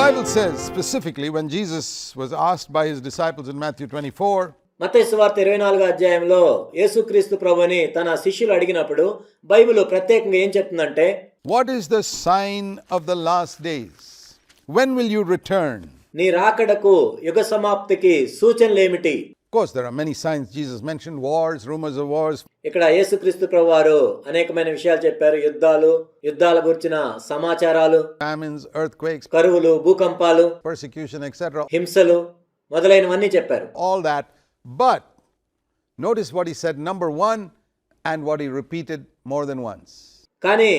Bible says specifically when Jesus was asked by his disciples in Matthew 24, మత్తయి సువార్త 24 అధ్యాయంలో యేసుక్రీస్తు ప్రభువుని తన శిష్యులు అడిగినప్పుడు బైబిల్ ప్రత్యేకంగా ఏం చెప్తుందంటే, what is the sign of the last days? When will you return? నీ రాకడకు యుగ సమాప్తికి సూచనలేమిటి? Of course, there are many signs Jesus mentioned: wars, rumors of wars. ఇక్కడ యేసుక్రీస్తు ప్రభువారు అనేకమైన విషయాలు చెప్పారు. యుద్ధాల గురించిన సమాచారాలు, Famines, earthquakes, కరువులు, భూకంపాలు, persecution, etc. హింసలు మొదలైనవన్నీ చెప్పారు. All that. But notice what he said, number one, and what he repeated more than once. కానీ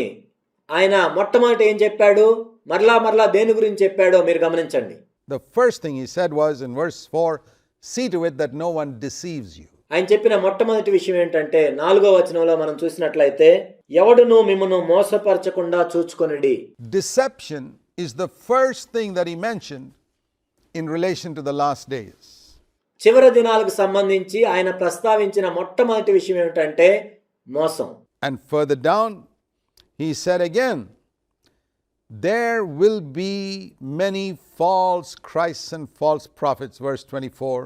ఆయన మొట్టమొదట ఏం చెప్పాడు, మరలా దేని గురించి చెప్పాడో మీరు గమనించండి. The first thing he said was in verse 4, see to it that no one deceives you. ఆయన చెప్పిన మొట్టమొదటి విషయం ఏంటంటే 4వ వచనంలో మనం చూసినట్లయితే, ఎవడును మిమ్మును మోసపరచకుండా చూచుకొనుడి. Deception is the first thing that he mentioned in relation to the last days. చివరి దినాలకు సంబంధించి ఆయన ప్రస్తావించిన మొట్టమొదటి విషయం ఏమిటంటే మోసం. And further down he said again, there will be many false Christs and false prophets, verse 24.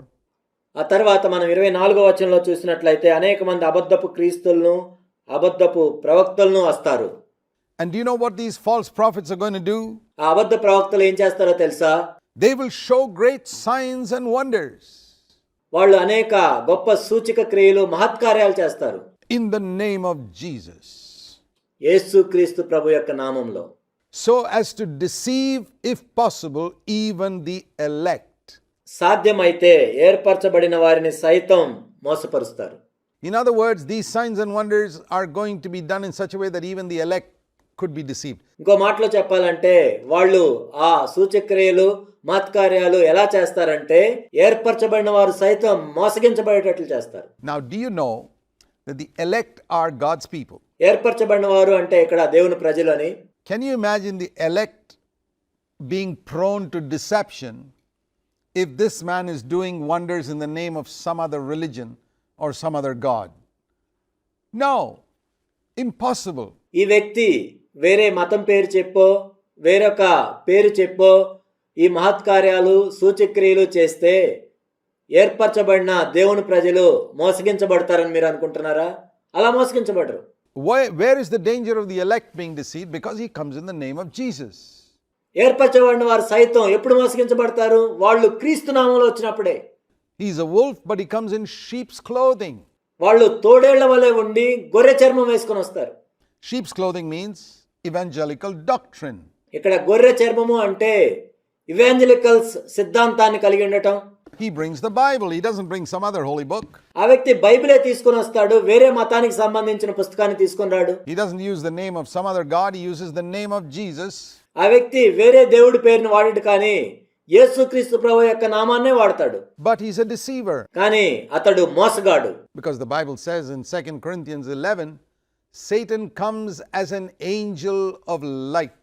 ఆ తర్వాత మనం 24వ వచనంలో చూసినట్లయితే అనేక మంది అబద్ధపు క్రీస్తులను, అబద్ధపు ప్రవక్తలను వస్తారు. And do you know what these false prophets are going to do? ఆ అబద్ధ ప్రవక్తలు ఏం చేస్తారో తెలుసా? They will show great signs and wonders వాళ్ళు అనేక గొప్ప సూచక క్రియలు, మహత్కార్యాలు చేస్తారు. in the name of Jesus, యేసుక్రీస్తు ప్రభు యొక్క నామంలో, so as to deceive, if possible, even the elect. సాధ్యమైతే ఏర్పరచబడిన వారిని సైతం మోసపరుస్తారు. In other words, these signs and wonders are going to be done in such a way that even the elect could be deceived. ఇంకో మాటలో చెప్పాలంటే వాళ్ళు ఆ సూచక్రియలు, మహత్కార్యాలు ఎలా చేస్తారంటే ఏర్పరచబడిన వారు సైతం మోసగించబడేటట్లు చేస్తారు. Now, do you know that the elect are God's people? ఏర్పరచబడిన వారు అంటే ఇక్కడ దేవుని ప్రజలు అని. Can you imagine the elect being prone to deception if this man is doing wonders in the name of some other religion or some other god? No, impossible. ఈ వ్యక్తి వేరే మతం పేరు చెప్పో, వేరొక పేరు చెప్పో ఈ మహత్కార్యాలు, సూచక్రియలు చేస్తే ఏర్పరచబడిన దేవుని ప్రజలు మోసగించబడతారని మీరు అనుకుంటున్నారా? అలా మోసగించబడరు. Where is the danger of the elect being deceived? Because he comes in the name of Jesus. ఏర్పరచబడిన వారు సైతం ఎప్పుడు మోసగించబడతారు? వాళ్ళు క్రీస్తు నామంలో వచ్చినప్పుడే. He's a wolf, but he comes in sheep's clothing. వాళ్ళు తోడేళ్ల వలె ఉండి గొర్రె చర్మం వేసుకొని వస్తారు. Sheep's clothing means evangelical doctrine. ఇక్కడ గొర్రె చర్మము అంటే ఇవాంజలికల్స్ సిద్ధాంతాన్ని కలిగి ఉండటం. He brings the Bible. He doesn't bring some other holy book. ఆ వ్యక్తి బైబిలే తీసుకొని వస్తాడు, వేరే మతానికి సంబంధించిన పుస్తకాన్ని తీసుకొని రాడు. He doesn't use the name of some other god. He uses the name of Jesus. ఆ వ్యక్తి వేరే దేవుడి పేరును వాడడు, కానీ యేసుక్రీస్తు ప్రభు యొక్క నామాన్నే వాడతాడు. But he's a deceiver. కానీ అతడు మోసగాడు. Because the Bible says in 2 Corinthians 11, Satan comes as an angel of light.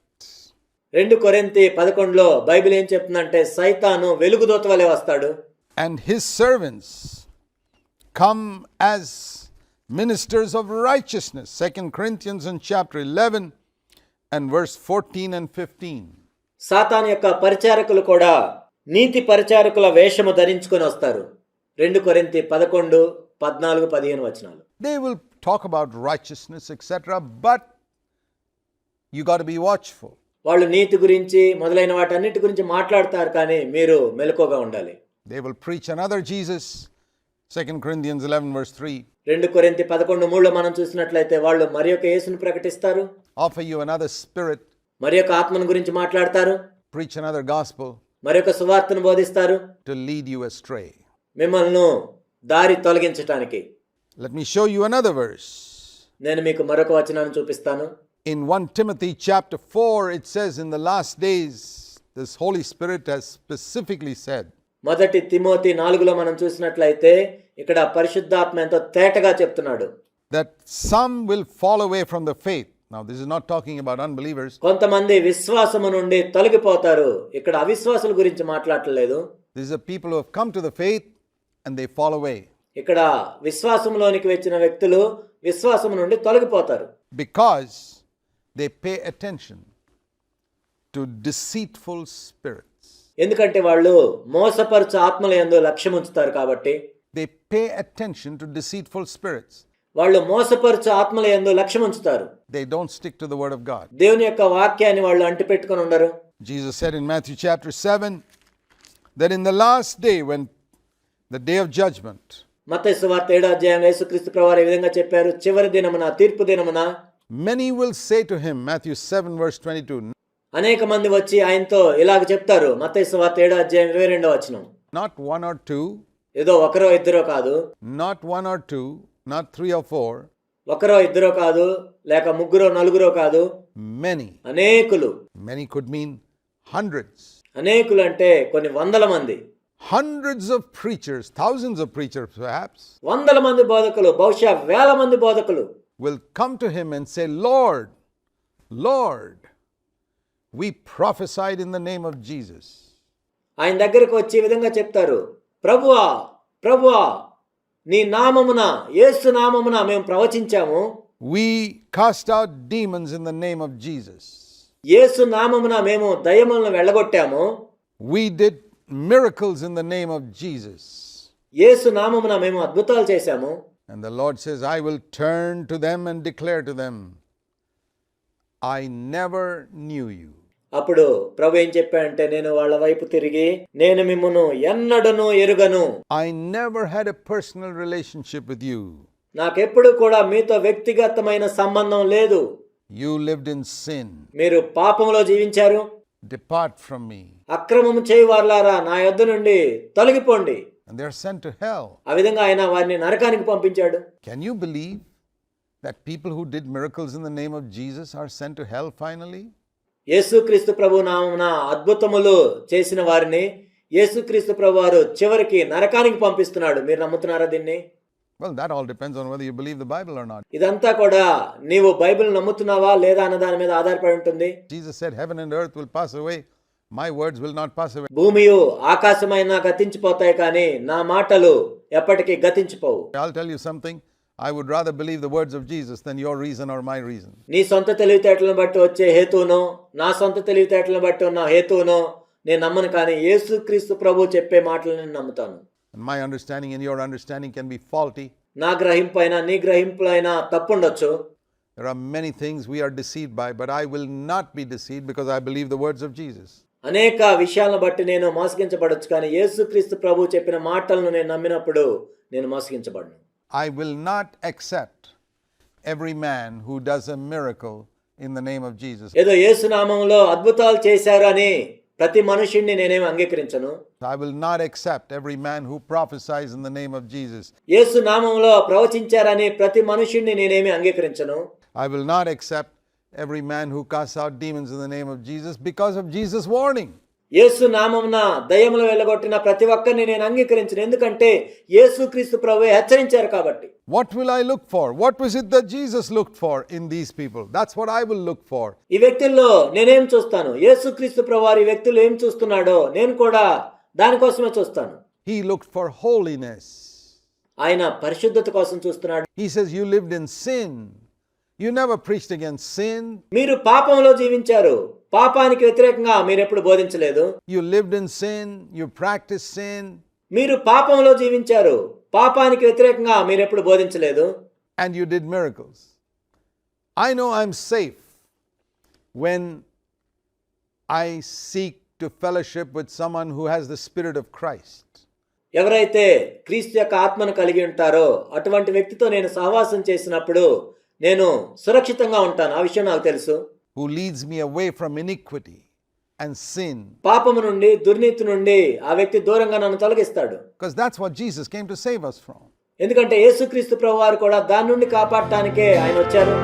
2 కొరింథీ 11లో Bible ఏం చెప్తుందంటే సైతాను వెలుగుదూత వలె వస్తాడు. And his servants come as ministers of righteousness. 2 Corinthians in chapter 11 and verse 14 and 15. సాతాను యొక్క పరిచారకులు కూడా నీతి పరిచారకుల వేషము ధరించుకొని వస్తారు. 2 కొరింథీ 11, 14, 15 వచనాలు. They will talk about righteousness, etc. But you got to be watchful. వాళ్ళు నీతి గురించి మొదలైన వాటన్నిటి గురించి మాట్లాడతారు, కానీ మీరు మెలకువగా ఉండాలి. They will preach another Jesus. 2 Corinthians 11 verse 3. 2 కొరింథీ 11:3లో మనం చూసినట్లయితే వాళ్ళు మరి యొక్క యేసును ప్రకటిస్తారు, Offer you another spirit. మరి యొక్క ఆత్మను గురించి మాట్లాడతారు, Preach another gospel మరి యొక్క సువార్తను బోధిస్తారు, to lead you astray. మిమ్మల్ని దారి తొలగించటానికి. Let me show you another verse. నేను మీకు మరొక వచనాన్ని చూపిస్తాను. In 1 Timothy chapter 4, it says, in the last days, this Holy Spirit has specifically said, మొదటి తిమోతి 4లో మనం చూసినట్లయితే ఇక్కడ పరిశుద్ధాత్మ ఎంతో తేటగా చెప్తున్నాడు, that some will fall away from the faith. Now, this is not talking about unbelievers. కొంతమంది విశ్వాసము నుండి తొలగిపోతారు. ఇక్కడ అవిశ్వాసుల గురించి మాట్లాడలేదు. These are people who have come to the faith and they fall away. ఇక్కడ విశ్వాసంలోనికి వచ్చిన వ్యక్తులు విశ్వాసము నుండి తొలగిపోతారు. Because they pay attention to deceitful spirits. ఎందుకంటే వాళ్ళు మోసపరచు ఆత్మల యందు లక్ష్యం ఉంచుతారు కాబట్టి. They pay attention to deceitful spirits. వాళ్ళు మోసపరచు ఆత్మల యందు లక్ష్యం ఉంచుతారు. They don't stick to the word of God. దేవుని యొక్క వాక్యాన్ని వాళ్ళు అంటిపెట్టుకొని ఉండరు. Jesus said in Matthew chapter 7 that in the last day, when the day of judgment, మత్తయి సువార్త 7వ అధ్యాయంలో యేసుక్రీస్తు ప్రభువారు ఈ విధంగా చెప్పారు, చివరి దినమున, తీర్పు దినమున many will say to him, Matthew 7 verse 22, అనేక మంది వచ్చి ఆయనతో ఇలాగ చెప్తారు. మత్తయి సువార్త 7వ అధ్యాయం 22వ వచనం. not one or two, ఏదో ఒకరో ఇద్దరో కాదు, not one or two, not three or four, ఒకరో ఇద్దరో కాదు, లేక ముగ్గురో నలుగురో కాదు, many. అనేకులు. Many could mean hundreds. అనేకులు అంటే కొన్ని వందల మంది, Hundreds of preachers, thousands of preachers perhaps, వందల మంది బోధకులు, బహుశా వేల మంది బోధకులు will come to him and say, Lord, Lord, we prophesied in the name of Jesus. ఆయన దగ్గరకు వచ్చి ఈ విధంగా చెప్తారు, ప్రభువా, ప్రభువా, నీ నామమున, యేసు నామమున మేము ప్రవచించాము. We cast out demons in the name of Jesus. యేసు నామమున మేము దయ్యములను వెళ్ళగొట్టాము. We did miracles in the name of Jesus. యేసు నామమున మేము అద్భుతాలు చేశాము. And the Lord says, I will turn to them and declare to them, I never knew you. అప్పుడు ప్రభు ఏం చెప్పాడంటే, నేను వాళ్ళ వైపు తిరిగి, నేను మిమ్మును ఎన్నడను ఎరుగను. I never had a personal relationship with you. నాకెప్పుడు కూడా మీతో వ్యక్తిగతమైన సంబంధం లేదు. You lived in sin. మీరు పాపములో జీవించారు. Depart from me. అక్రమము చేయువారులారా, నా యొద్ద నుండి తొలగిపోండి. And they are sent to hell. ఆ విధంగా ఆయన వారిని నరకానికి పంపించాడు. Can you believe that people who did miracles in the name of Jesus are sent to hell finally? యేసుక్రీస్తు ప్రభు నామమున అద్భుతములు చేసిన వారిని యేసుక్రీస్తు ప్రభు వారు చివరికి నరకానికి పంపిస్తున్నాడు. మీరు నమ్ముతున్నారా దీన్ని? Well, that all depends on whether you believe the Bible or not. ఇదంతా కూడా నీవు బైబిల్ నమ్ముతున్నావా లేదా అన్న దాని మీద ఆధారపడి ఉంటుంది. Jesus said, heaven and earth will pass away. My words will not pass away. భూమియు ఆకాశమైన గతించిపోతాయి కానీ నా మాటలు ఎప్పటికీ గతించిపోవు. I'll tell you something. I would rather believe the words of Jesus than your reason or my reason. నీ సొంత తెలివితేటలను బట్టి వచ్చే హేతువునో, నా సొంత తెలివితేటలను బట్టి ఉన్న హేతువునో నేను నమ్మను, కానీ యేసుక్రీస్తు ప్రభు చెప్పే మాటలను నేను నమ్ముతాను. And my understanding and your understanding can be faulty. నా గ్రహింపు అయినా నీ గ్రహింపులో అయినా తప్పుండొచ్చు. There are many things we are deceived by, but I will not be deceived because I believe the words of Jesus. అనేక విషయాలను బట్టి నేను మోసగించబడొచ్చు, కానీ యేసుక్రీస్తు ప్రభు చెప్పిన మాటలను నేను నమ్మినప్పుడు నేను మోసగించబడను. I will not accept every man who does a miracle in the name of Jesus. ఏదో యేసు నామములో అద్భుతాలు చేశారు అని ప్రతి మనుషుణ్ణి నేనేమి అంగీకరించను. I will not accept every man who prophesies in the name of Jesus. యేసు నామములో ప్రవచించారని ప్రతి మనుషుణ్ణి నేనేమి అంగీకరించను. I will not accept every man who casts out demons in the name of Jesus because of Jesus' warning. యేసు నామమున దయ్యములు వెళ్ళగొట్టిన ప్రతి ఒక్కరిని నేను అంగీకరించను, ఎందుకంటే యేసుక్రీస్తు ప్రభువే హెచ్చరించారు కాబట్టి. What will I look for? What was it that Jesus looked for in these people? That's what I will look for. ఈ వ్యక్తుల్లో నేనేం చూస్తాను? యేసుక్రీస్తు ప్రభువారు ఈ వ్యక్తులు ఏం చూస్తున్నాడో నేను కూడా దానికోసమే చూస్తాను. He looked for holiness. ఆయన పరిశుద్ధత కోసం చూస్తున్నాడు. He says, you lived in sin. You never preached against sin. మీరు పాపంలో జీవించారు, పాపానికి వ్యతిరేకంగా మీరు ఎప్పుడు బోధించలేదు. You lived in sin. You practiced sin. మీరు పాపంలో జీవించారు, పాపానికి వ్యతిరేకంగా మీరు ఎప్పుడు బోధించలేదు. And you did miracles. I know I'm safe when I seek to fellowship with someone who has the Spirit of Christ. ఎవరైతే క్రీస్తు యొక్క ఆత్మను కలిగి ఉంటారో అటువంటి వ్యక్తితో నేను సహవాసం చేసినప్పుడు నేను సురక్షితంగా ఉంటాను. ఆ విషయం నాకు తెలుసు. Who leads me away from iniquity and sin. పాపము నుండి, దుర్నీతి నుండి ఆ వ్యక్తి దూరంగా నన్ను తొలగిస్తాడు. Because that's what Jesus came to save us from. ఎందుకంటే యేసుక్రీస్తు ప్రభువారు కూడా దాని నుండి కాపాడటానికే ఆయన వచ్చారు.